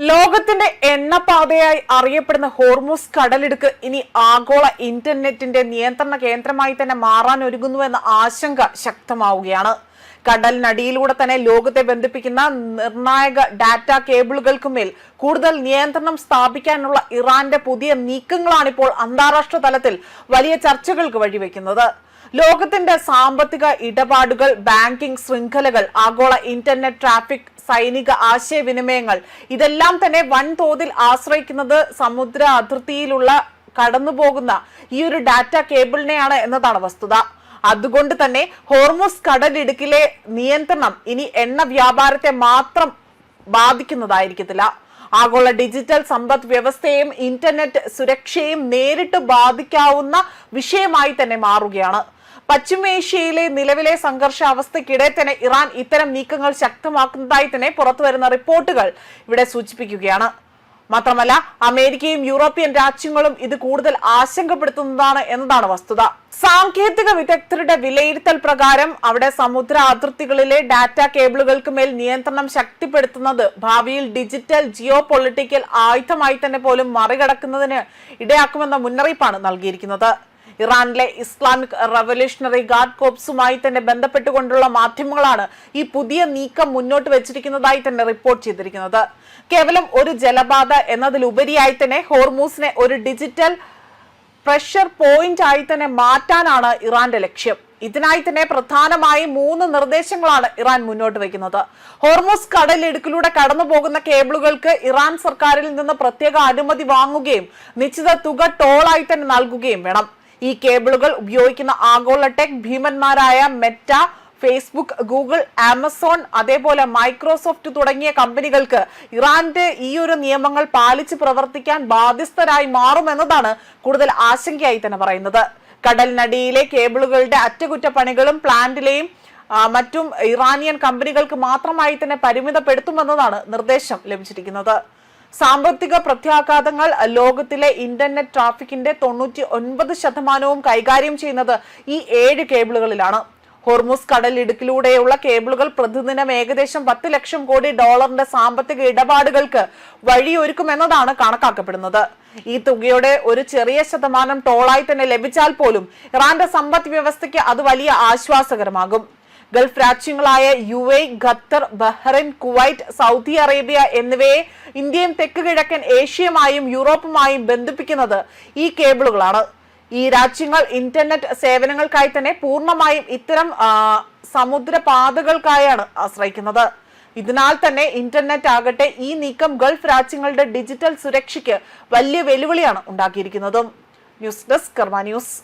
ലോകത്തിന്റെ എണ്ണപ്പാതയായി അറിയപ്പെടുന്ന ഹോർമുസ് കടലിടുക്ക് ഇനി ആഗോള ഇന്റർനെറ്റിന്റെ നിയന്ത്രണ കേന്ദ്രമായി തന്നെ മാറാൻ ഒരുങ്ങുന്നുവെന്ന ആശങ്ക ശക്തമാവുകയാണ്. കടലിനടിയിലൂടെ തന്നെ ലോകത്തെ ബന്ധിപ്പിക്കുന്ന നിർണായക ഡാറ്റ കേബിളുകൾക്കുമേൽ കൂടുതൽ നിയന്ത്രണം സ്ഥാപിക്കാനുള്ള ഇറാന്റെ പുതിയ നീക്കങ്ങളാണിപ്പോൾ അന്താരാഷ്ട്ര തലത്തിൽ വലിയ ചർച്ചകൾക്ക് വഴിവെക്കുന്നത്. ലോകത്തിന്റെ സാമ്പത്തിക ഇടപാടുകൾ, ബാങ്കിംഗ് ശൃംഖലകൾ, ആഗോള ഇന്റർനെറ്റ് ട്രാഫിക്, സൈനിക ആശയവിനിമയങ്ങൾ ഇതെല്ലാം തന്നെ വൻതോതിൽ ആശ്രയിക്കുന്നത് സമുദ്ര അതിർത്തിയിലുള്ള കടന്നുപോകുന്ന ഈ ഒരു ഡാറ്റ കേബിളിനെയാണ് എന്നതാണ് വസ്തുത. അതുകൊണ്ട് തന്നെ ഹോർമുസ് കടലിടുക്കിലെ നിയന്ത്രണം ഇനി എണ്ണ വ്യാപാരത്തെ മാത്രം ബാധിക്കുന്നതായിരിക്കത്തില്ല. ആഗോള ഡിജിറ്റൽ സമ്പദ് വ്യവസ്ഥയെയും ഇന്റർനെറ്റ് സുരക്ഷയെയും നേരിട്ട് ബാധിക്കാവുന്ന വിഷയമായി തന്നെ മാറുകയാണ്. പശ്ചിമേഷ്യയിലെ നിലവിലെ സംഘർഷാവസ്ഥയ്ക്കിടെ തന്നെ ഇറാൻ ഇത്തരം നീക്കങ്ങൾ ശക്തമാക്കുന്നതായി തന്നെ പുറത്തുവരുന്ന റിപ്പോർട്ടുകൾ ഇവിടെ സൂചിപ്പിക്കുകയാണ്. മാത്രമല്ല, അമേരിക്കയും യൂറോപ്യൻ രാജ്യങ്ങളും ഇത് കൂടുതൽ ആശങ്കപ്പെടുത്തുന്നതാണ് എന്നതാണ് വസ്തുത. സാങ്കേതിക വിദഗ്ധരുടെ വിലയിരുത്തൽ പ്രകാരം അവിടെ സമുദ്ര അതിർത്തികളിലെ ഡാറ്റ കേബിളുകൾക്ക് മേൽ നിയന്ത്രണം ശക്തിപ്പെടുത്തുന്നത് ഭാവിയിൽ ഡിജിറ്റൽ ജിയോ പൊളിറ്റിക്കൽ ആയുധമായി തന്നെ പോലും മറികടക്കുന്നതിന് ഇടയാക്കുമെന്ന മുന്നറിയിപ്പാണ് നൽകിയിരിക്കുന്നത്. ഇറാനിലെ ഇസ്ലാമിക് റവല്യൂഷണറി ഗാർഡ് കോപ്സുമായി തന്നെ ബന്ധപ്പെട്ടുകൊണ്ടുള്ള മാധ്യമങ്ങളാണ് ഈ പുതിയ നീക്കം മുന്നോട്ട് വെച്ചിരിക്കുന്നതായി തന്നെ റിപ്പോർട്ട് ചെയ്തിരിക്കുന്നത്. കേവലം ഒരു ജലപാത എന്നതിലുപരിയായി തന്നെ ഹോർമൂസിനെ ഒരു ഡിജിറ്റൽ പ്രഷർ പോയിന്റ് ആയി തന്നെ മാറ്റാനാണ് ഇറാന്റെ ലക്ഷ്യം. ഇതിനായി തന്നെ പ്രധാനമായും 3 നിർദ്ദേശങ്ങളാണ് ഇറാൻ മുന്നോട്ട് വയ്ക്കുന്നത്. ഹോർമൂസ് കടലിടുക്കിലൂടെ കടന്നു പോകുന്ന കേബിളുകൾക്ക് ഇറാൻ സർക്കാരിൽ നിന്ന് പ്രത്യേക അനുമതി വാങ്ങുകയും നിശ്ചിത തുക ടോളായി തന്നെ നൽകുകയും വേണം. ഈ കേബിളുകൾ ഉപയോഗിക്കുന്ന ആഗോള ടെക് ഭീമന്മാരായ മെറ്റ, ഫേസ്ബുക്ക്, ഗൂഗിൾ, ആമസോൺ, അതേപോലെ മൈക്രോസോഫ്റ്റ് തുടങ്ങിയ കമ്പനികൾക്ക് ഇറാന്റെ ഈ ഒരു നിയമങ്ങൾ പാലിച്ച് പ്രവർത്തിക്കാൻ ബാധ്യസ്ഥരായി മാറുമെന്നതാണ് കൂടുതൽ ആശങ്കയായി തന്നെ പറയുന്നത്. കടലിനടിയിലെ കേബിളുകളുടെ അറ്റകുറ്റപ്പണികളും പ്ലാന്റിലെയും മറ്റും ഇറാനിയൻ കമ്പനികൾക്ക് മാത്രമായി തന്നെ പരിമിതപ്പെടുത്തുമെന്നതാണ് നിർദ്ദേശം ലഭിച്ചിരിക്കുന്നത്. സാമ്പത്തിക പ്രത്യാഘാതങ്ങൾ ലോകത്തിലെ ഇന്റർനെറ്റ് ട്രാഫിക്കിന്റെ 99% കൈകാര്യം ചെയ്യുന്നത് ഈ 7 കേബിളുകളിലാണ്. ഹോർമുസ് കടലിടുക്കിലൂടെയുള്ള കേബിളുകൾ പ്രതിദിനം ഏകദേശം $10 ലക്ഷം കോടി സാമ്പത്തിക ഇടപാടുകൾക്ക് വഴിയൊരുക്കുമെന്നതാണ് കണക്കാക്കപ്പെടുന്നത്. ഈ തുകയുടെ ഒരു ചെറിയ ശതമാനം ടോളായി തന്നെ ലഭിച്ചാൽ പോലും ഇറാന്റെ സമ്പദ് വ്യവസ്ഥയ്ക്ക് അത് വലിയ ആശ്വാസകരമാകും. ഗൾഫ് രാജ്യങ്ങളായ UAE, Qatar, Bahrain, Kuwait, Saudi Arabia എന്നിവയെ ഇന്ത്യയും തെക്ക് കിഴക്കൻ ഏഷ്യയുമായും യൂറോപ്പുമായും ബന്ധിപ്പിക്കുന്നത് ഈ കേബിളുകളാണ്. ഈ രാജ്യങ്ങൾ ഇന്റർനെറ്റ് സേവനങ്ങൾക്കായി തന്നെ പൂർണ്ണമായും ഇത്തരം സമുദ്രപാതകൾക്കായാണ് ആശ്രയിക്കുന്നത്. ഇതിനാൽ തന്നെ ഇന്റർനെറ്റ് ആകട്ടെ ഈ നീക്കം ഗൾഫ് രാജ്യങ്ങളുടെ ഡിജിറ്റൽ സുരക്ഷയ്ക്ക് വലിയ വെല്ലുവിളിയാണ് ഉണ്ടാക്കിയിരിക്കുന്നതും. ന്യൂസ് ഡെസ്ക് കർമ്മ ന്യൂസ്.